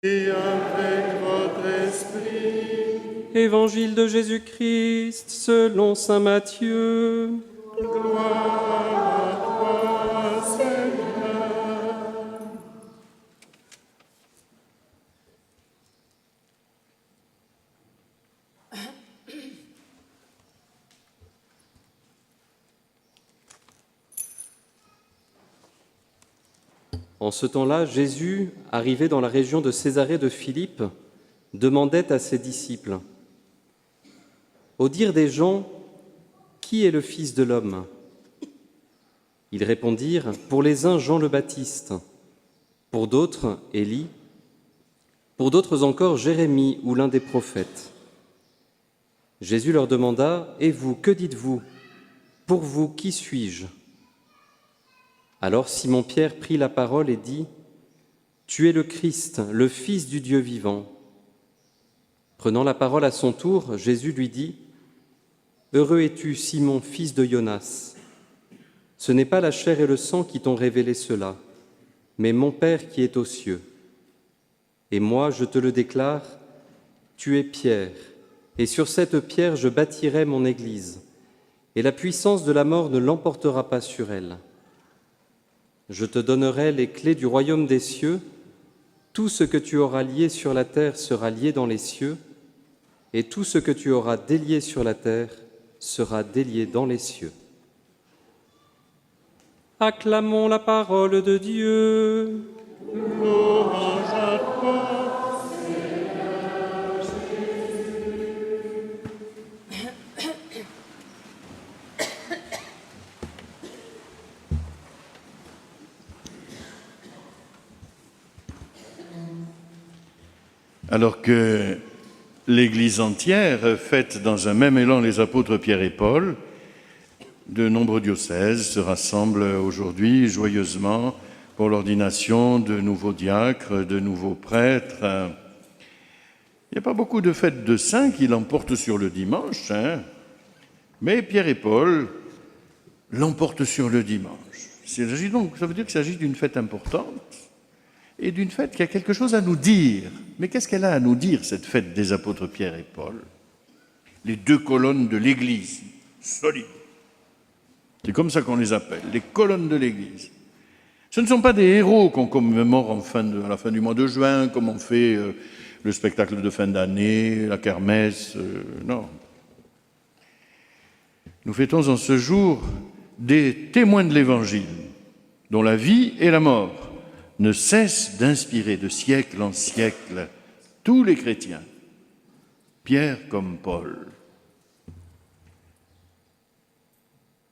Et avec votre esprit, Évangile de Jésus-Christ selon saint Matthieu. gloire à toi, Seigneur. En ce temps-là, Jésus, arrivé dans la région de Césarée de Philippe, demandait à ses disciples : « Au dire des gens, qui est le Fils de l'homme ?» Ils répondirent : « Pour les uns, Jean le Baptiste, pour d'autres, Élie, pour d'autres encore, Jérémie ou l'un des prophètes. » Jésus leur demanda : « Et vous, que dites-vous ? Pour vous, qui suis-je » Alors Simon-Pierre prit la parole et dit : « Tu es le Christ, le Fils du Dieu vivant. » Prenant la parole à son tour, Jésus lui dit : « Heureux es-tu, Simon, fils de Jonas. Ce n'est pas la chair et le sang qui t'ont révélé cela, mais mon Père qui est aux cieux. Et moi, je te le déclare, tu es Pierre, et sur cette pierre je bâtirai mon Église, et la puissance de la mort ne l'emportera pas sur elle. Je te donnerai les clés du royaume des cieux. Tout ce que tu auras lié sur la terre sera lié dans les cieux, et tout ce que tu auras délié sur la terre sera délié dans les cieux. » Acclamons la parole de Dieu. Louange à toi, Alors que l'Église entière fête dans un même élan les apôtres Pierre et Paul, de nombreux diocèses se rassemblent aujourd'hui joyeusement pour l'ordination de nouveaux diacres, de nouveaux prêtres. Il n'y a pas beaucoup de fêtes de saints qui l'emportent sur le dimanche, mais Pierre et Paul l'emportent sur le dimanche. Ça veut dire qu'il s'agit d'une fête importante et d'une fête qui a quelque chose à nous dire. Mais qu'est-ce qu'elle a à nous dire, cette fête des apôtres Pierre et Paul ? Les deux colonnes de l'Église, solides. C'est comme ça qu'on les appelle, les colonnes de l'Église. Ce ne sont pas des héros qu'on commémore à la fin du mois de juin, comme on fait le spectacle de fin d'année, la kermesse, non. Nous fêtons en ce jour des témoins de l'Évangile, dont la vie et la mort ne cessent d'inspirer de siècle en siècle tous les chrétiens, Pierre comme Paul.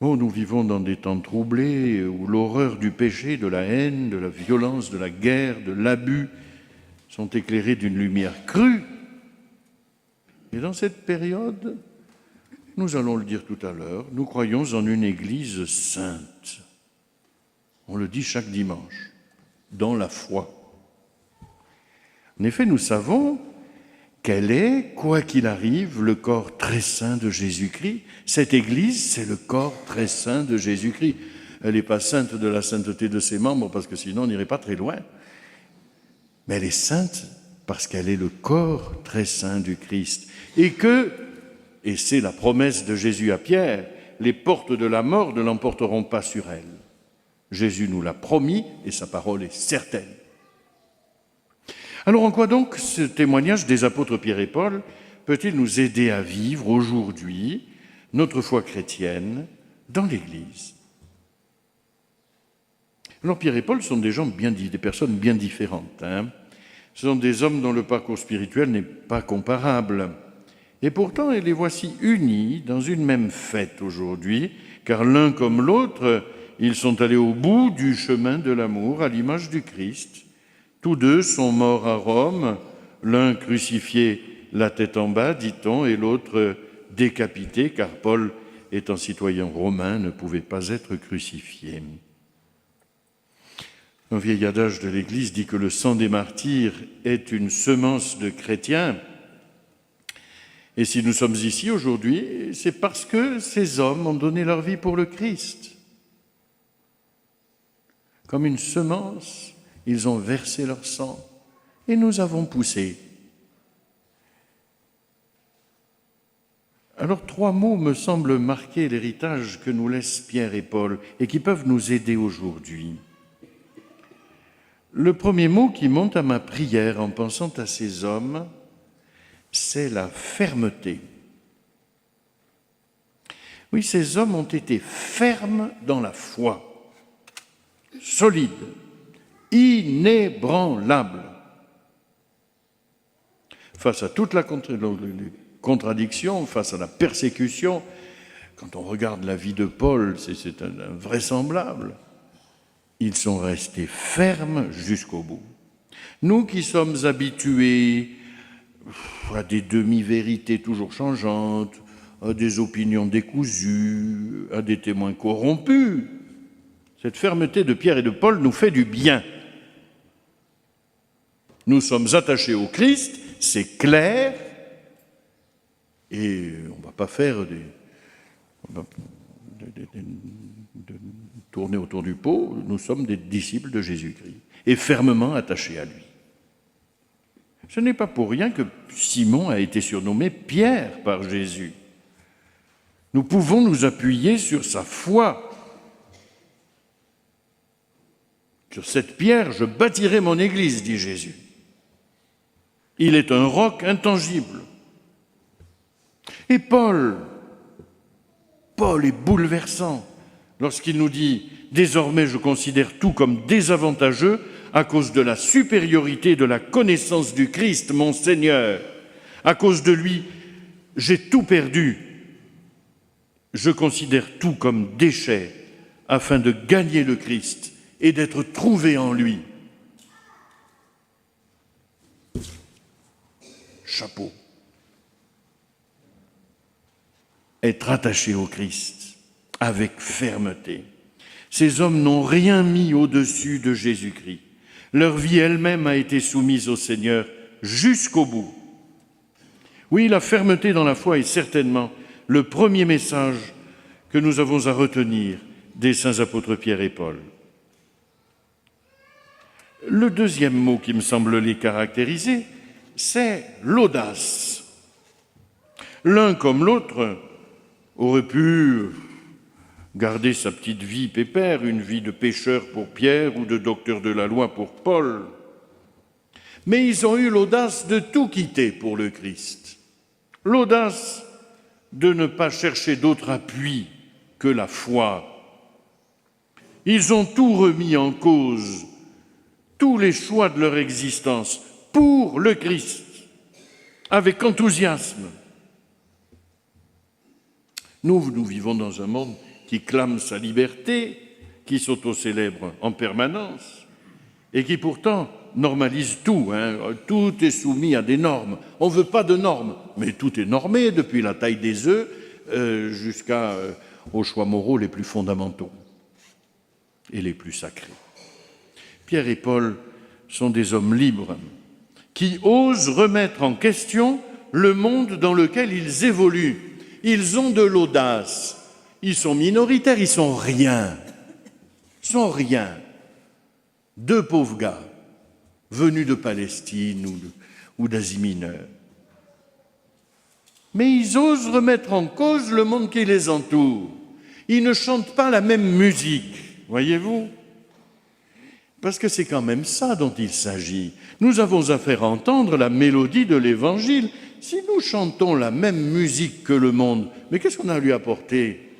Oh, nous vivons dans des temps troublés où l'horreur du péché, de la haine, de la violence, de la guerre, de l'abus sont éclairés d'une lumière crue. Et dans cette période, nous allons le dire tout à l'heure, nous croyons en une Église sainte. On le dit chaque dimanche, dans la foi. En effet, nous savons qu'elle est, quoi qu'il arrive, le corps très saint de Jésus-Christ. Cette Église, c'est le corps très saint de Jésus-Christ. Elle n'est pas sainte de la sainteté de ses membres, parce que sinon on n'irait pas très loin. Mais elle est sainte parce qu'elle est le corps très saint du Christ. Et c'est la promesse de Jésus à Pierre, les portes de la mort ne l'emporteront pas sur elle. Jésus nous l'a promis et sa parole est certaine. Alors en quoi donc ce témoignage des apôtres Pierre et Paul peut-il nous aider à vivre aujourd'hui notre foi chrétienne dans l'Église ? Alors Pierre et Paul sont des personnes bien différentes. Ce sont des hommes dont le parcours spirituel n'est pas comparable. Et pourtant, les voici unis dans une même fête aujourd'hui, car l'un comme l'autre, ils sont allés au bout du chemin de l'amour à l'image du Christ. Tous deux sont morts à Rome, l'un crucifié la tête en bas, dit-on, et l'autre décapité, car Paul, étant citoyen romain, ne pouvait pas être crucifié. Un vieil adage de l'Église dit que le sang des martyrs est une semence de chrétiens. Et si nous sommes ici aujourd'hui, c'est parce que ces hommes ont donné leur vie pour le Christ. Comme une semence, ils ont versé leur sang et nous avons poussé. Alors 3 mots me semblent marquer l'héritage que nous laissent Pierre et Paul et qui peuvent nous aider aujourd'hui. Le premier mot qui monte à ma prière en pensant à ces hommes, c'est la fermeté. Oui, ces hommes ont été fermes dans la foi, solides, inébranlables. Face à toute la contradiction, face à la persécution, quand on regarde la vie de Paul, c'est invraisemblable. Ils sont restés fermes jusqu'au bout. Nous qui sommes habitués à des demi-vérités toujours changeantes, à des opinions décousues, à des témoins corrompus, cette fermeté de Pierre et de Paul nous fait du bien. Nous sommes attachés au Christ, c'est clair, et on ne va pas faire tourner autour du pot, nous sommes des disciples de Jésus-Christ, et fermement attachés à lui. Ce n'est pas pour rien que Simon a été surnommé Pierre par Jésus. Nous pouvons nous appuyer sur sa foi. Sur cette pierre, je bâtirai mon église, dit Jésus. Il est un roc intangible. Et Paul est bouleversant lorsqu'il nous dit « Désormais, je considère tout comme désavantageux à cause de la supériorité de la connaissance du Christ, mon Seigneur. À cause de lui, j'ai tout perdu. Je considère tout comme déchet afin de gagner le Christ et d'être trouvé en lui. » Chapeau. Être attaché au Christ avec fermeté. Ces hommes n'ont rien mis au-dessus de Jésus-Christ. Leur vie elle-même a été soumise au Seigneur jusqu'au bout. Oui, la fermeté dans la foi est certainement le premier message que nous avons à retenir des saints apôtres Pierre et Paul. Le deuxième mot qui me semble les caractériser, c'est l'audace. L'un comme l'autre aurait pu garder sa petite vie pépère, une vie de pécheur pour Pierre ou de docteur de la loi pour Paul. Mais ils ont eu l'audace de tout quitter pour le Christ. L'audace de ne pas chercher d'autre appui que la foi. Ils ont tout remis en cause, tous les choix de leur existence pour le Christ, avec enthousiasme. Nous vivons dans un monde qui clame sa liberté, qui s'auto-célèbre en permanence et qui pourtant normalise tout. Tout est soumis à des normes. On ne veut pas de normes, mais tout est normé, depuis la taille des œufs jusqu'aux choix moraux les plus fondamentaux et les plus sacrés. Pierre et Paul sont des hommes libres qui osent remettre en question le monde dans lequel ils évoluent. Ils ont de l'audace. Ils sont minoritaires, ils sont rien. Ils sont rien. 2 pauvres gars venus de Palestine ou d'Asie mineure. Mais ils osent remettre en cause le monde qui les entoure. Ils ne chantent pas la même musique, voyez-vous ? Parce que c'est quand même ça dont il s'agit. Nous avons à faire entendre la mélodie de l'Évangile. Si nous chantons la même musique que le monde, mais qu'est-ce qu'on a à lui apporter ?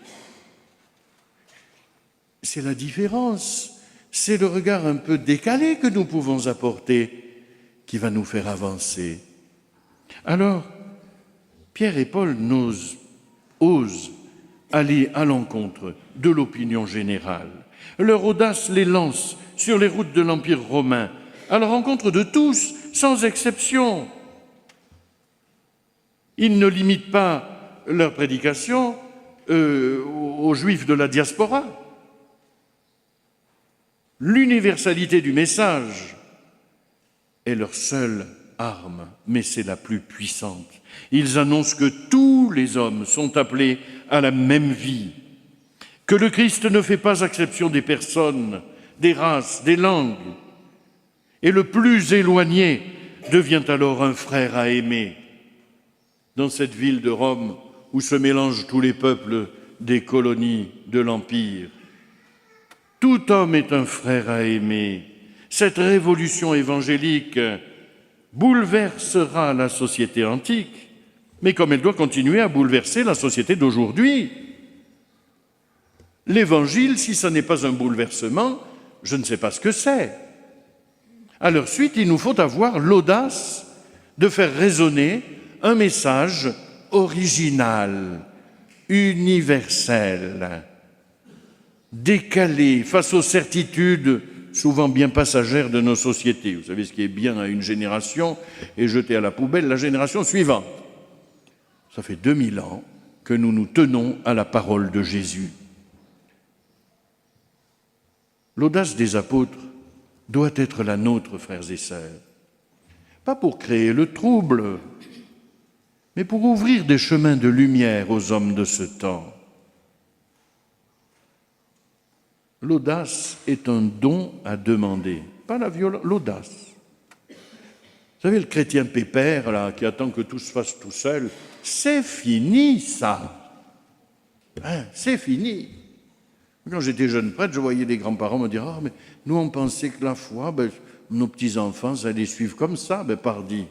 C'est la différence, c'est le regard un peu décalé que nous pouvons apporter qui va nous faire avancer. Alors, Pierre et Paul osent aller à l'encontre de l'opinion générale. Leur audace les lance sur les routes de l'Empire romain, à la rencontre de tous, sans exception. Ils ne limitent pas leur prédication aux Juifs de la diaspora. L'universalité du message est leur seule arme, mais c'est la plus puissante. Ils annoncent que tous les hommes sont appelés à la même vie, que le Christ ne fait pas exception des personnes, des races, des langues. Et le plus éloigné devient alors un frère à aimer. Dans cette ville de Rome où se mélangent tous les peuples des colonies de l'Empire, tout homme est un frère à aimer. Cette révolution évangélique bouleversera la société antique, mais comme elle doit continuer à bouleverser la société d'aujourd'hui. L'Évangile, si ça n'est pas un bouleversement, je ne sais pas ce que c'est. À leur suite, il nous faut avoir l'audace de faire résonner un message original, universel, décalé face aux certitudes souvent bien passagères de nos sociétés. Vous savez, ce qui est bien à une génération est jeté à la poubelle la génération suivante. Ça fait 2000 ans que nous nous tenons à la parole de Jésus. L'audace des apôtres doit être la nôtre, frères et sœurs. Pas pour créer le trouble, mais pour ouvrir des chemins de lumière aux hommes de ce temps. L'audace est un don à demander, pas la violence, l'audace. Vous savez, le chrétien pépère, là, qui attend que tout se fasse tout seul, c'est fini, ça. Hein, c'est fini. Quand j'étais jeune prêtre, je voyais des grands-parents me dire « Ah, mais nous, on pensait que la foi, nos petits-enfants, ça allait suivre comme ça, pardi,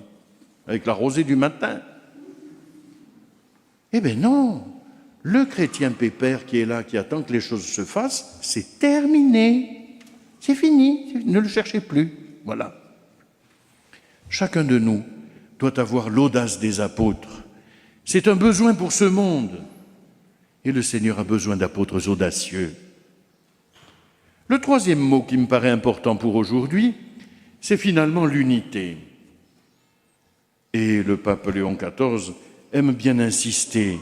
avec la rosée du matin. » Eh bien non, le chrétien pépère qui est là, qui attend que les choses se fassent, c'est terminé, c'est fini, ne le cherchez plus, voilà. Chacun de nous doit avoir l'audace des apôtres. C'est un besoin pour ce monde. Et le Seigneur a besoin d'apôtres audacieux. Le troisième mot qui me paraît important pour aujourd'hui, c'est finalement l'unité. Et le pape Léon XIV aime bien insister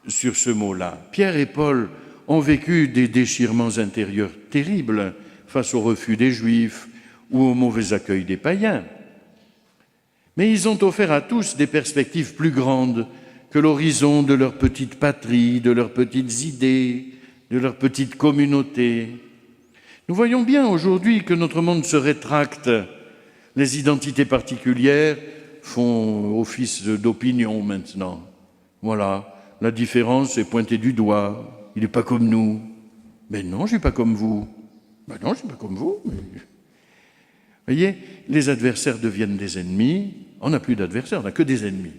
sur ce mot-là. Pierre et Paul ont vécu des déchirements intérieurs terribles face au refus des Juifs ou au mauvais accueil des païens. Mais ils ont offert à tous des perspectives plus grandes que l'horizon de leur petite patrie, de leurs petites idées, de leur petite communauté. Nous voyons bien aujourd'hui que notre monde se rétracte. Les identités particulières font office d'opinion maintenant. Voilà, la différence est pointée du doigt. Il n'est pas comme nous. Mais non, je ne suis pas comme vous. Ben non, je ne suis pas comme vous. Mais... Vous voyez, les adversaires deviennent des ennemis. On n'a plus d'adversaires, on n'a que des ennemis.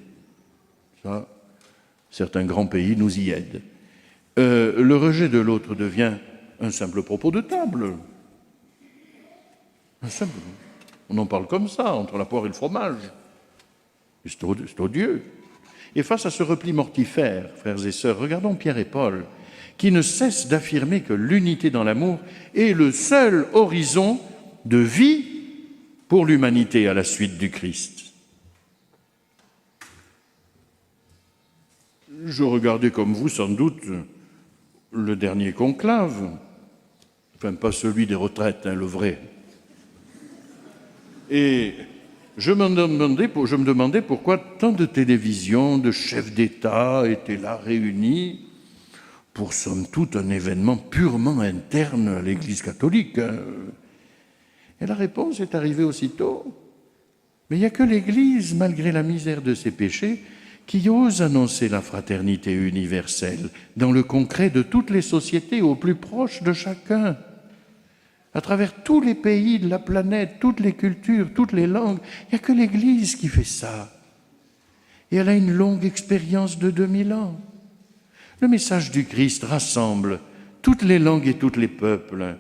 Ça, certains grands pays nous y aident. Le rejet de l'autre devient un simple propos de table. On en parle comme ça, entre la poire et le fromage. C'est odieux. Et face à ce repli mortifère, frères et sœurs, regardons Pierre et Paul, qui ne cessent d'affirmer que l'unité dans l'amour est le seul horizon de vie pour l'humanité à la suite du Christ. Je regardais comme vous, sans doute, le dernier conclave. Enfin, pas celui des retraites, le vrai. Et je me demandais pourquoi tant de télévisions, de chefs d'État étaient là réunis pour, somme toute, un événement purement interne à l'Église catholique. Et la réponse est arrivée aussitôt. Mais il n'y a que l'Église, malgré la misère de ses péchés, qui ose annoncer la fraternité universelle dans le concret de toutes les sociétés, au plus proche de chacun. À travers tous les pays de la planète, toutes les cultures, toutes les langues, il n'y a que l'Église qui fait ça. Et elle a une longue expérience de 2000 ans. Le message du Christ rassemble toutes les langues et tous les peuples.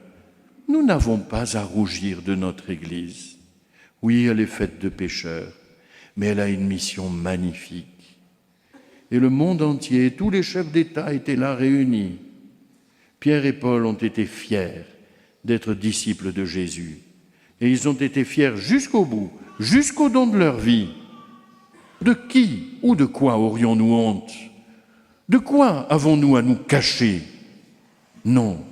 Nous n'avons pas à rougir de notre Église. Oui, elle est faite de pécheurs, mais elle a une mission magnifique. Et le monde entier, tous les chefs d'État étaient là réunis. Pierre et Paul ont été fiers d'être disciples de Jésus. Et ils ont été fiers jusqu'au bout, jusqu'au don de leur vie. De qui ou de quoi aurions-nous honte? De quoi avons-nous à nous cacher? Non,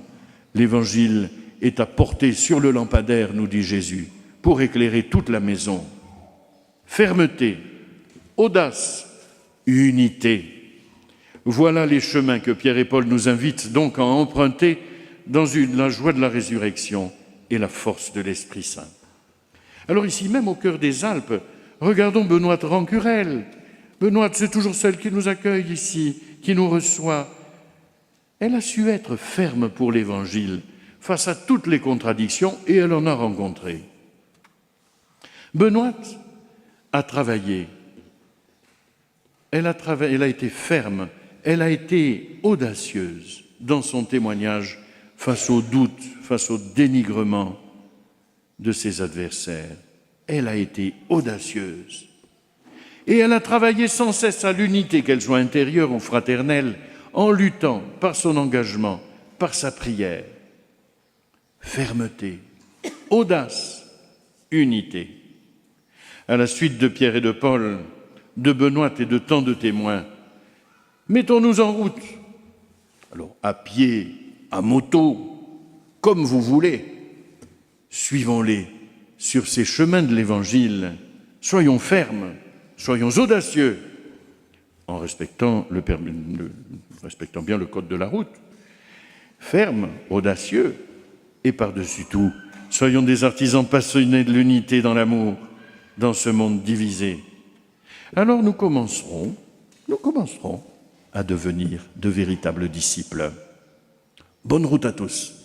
l'Évangile est à porter sur le lampadaire, nous dit Jésus, pour éclairer toute la maison. Fermeté, audace, unité. Voilà les chemins que Pierre et Paul nous invitent donc à emprunter dans la joie de la résurrection et la force de l'Esprit Saint. Alors ici même au cœur des Alpes, Regardons Benoîte Rancurel. Benoîte, c'est toujours celle qui nous accueille ici, qui nous reçoit. Elle a su être ferme pour l'Évangile face à toutes les contradictions et elle en a rencontré. Benoîte a travaillé. Elle a été ferme, elle a été audacieuse dans son témoignage face aux doutes, face au dénigrement de ses adversaires. Elle a été audacieuse. Et elle a travaillé sans cesse à l'unité, qu'elle soit intérieure ou fraternelle, en luttant par son engagement, par sa prière. Fermeté, audace, unité. À la suite de Pierre et de Paul, de Benoît et de tant de témoins, mettons-nous en route. Alors, à pied, à moto, comme vous voulez, suivons-les sur ces chemins de l'Évangile. Soyons fermes, soyons audacieux, en respectant bien le code de la route. Fermes, audacieux, et par-dessus tout, soyons des artisans passionnés de l'unité dans l'amour, dans ce monde divisé. Alors nous commencerons à devenir de véritables disciples. Bonne route à tous.